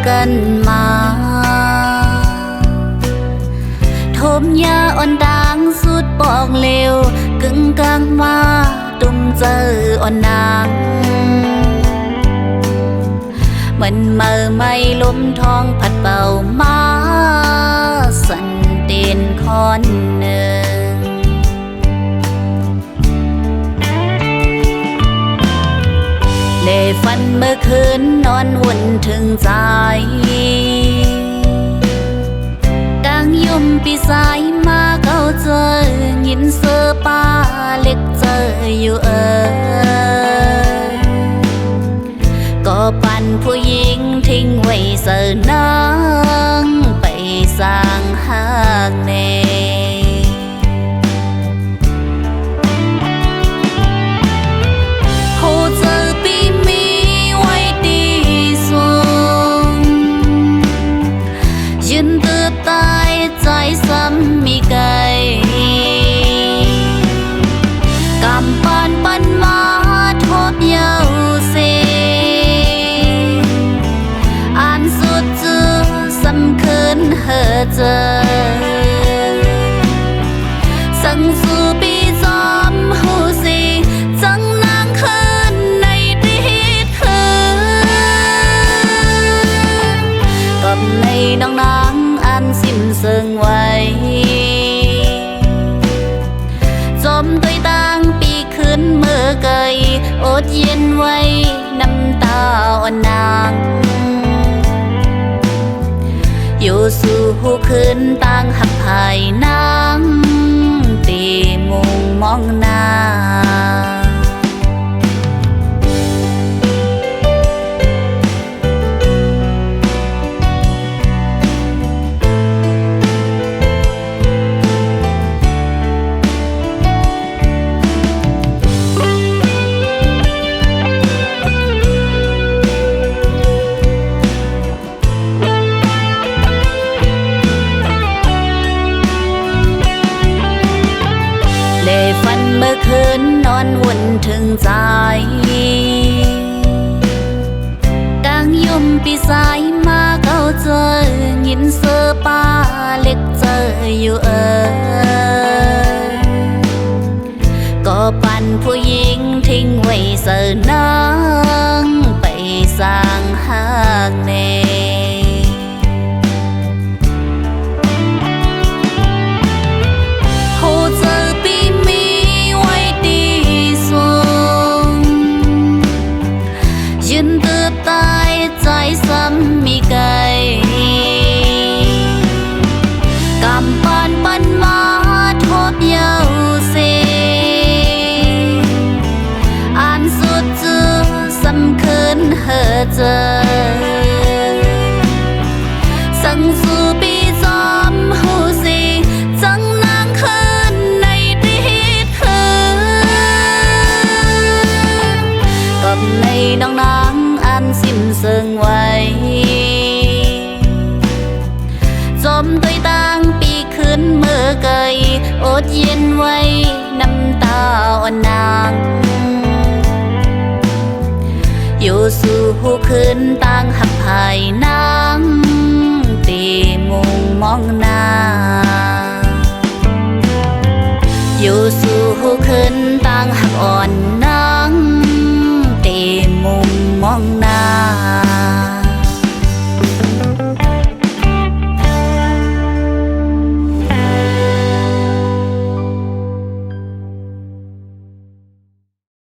กันมาทมยาอ่อนดังสุดปอกเลวกึ่งกลางมาตุ้มเจออ่อนนางเหมือนเมื่อไม่ลมทองผัดเป่ามาสันเตียนคอนหนึ่งเลฝันเมื่อคืนนอนวุ่นถึงใจดังยุ่มปีสายมาเข้าเจอยินเสือป้าเล็กเจออยู่ก็ปั่นผู้หญิงทิ้งไว้เสือนางไปสร้างหากเนมีไก่กำปานปันมาทบเยาเสอ่านสุดจื้อสำคืนเฮอเจอสังสู่ปีจอมหูสีจังนางคืนในติดคืนกับในน้องนางอันสิ้นเสื่องไว้จมตัวตั้งปีขึ้นเมื่อไกลอดเย็นไว้น้ำตาอ่อนนางอยู่สู่หูคืนตั้งหักภายนางตีมุงมองหน้าฝันเมื่อคืนนอนวุ่นถึงใจดังยุ่มปีสายมาเข้าเจอยินเสือป้าเล็กเจออยู่ก็ปั่นผู้หญิงทิ้งไว้เสือนางไปสร้างหากเนมีไก่กำปานปันมาทบเยาเสอ่านสุดจื้อสำคืนเฮอเจอสังสู่ปีจอมหูสีจังนางคืนในติดคืนกับในน้องนางอันสิ้นเสื่องไว้จมตัวตั้งปีขึ้นเมื่อไกลอดเย็นไว้น้ำตาอ่อนนางอยู่สู่หูคืนตั้งหักภายนางตีมุงมองหน้าอยู่สู่หูคืนตั้งหักอ่อน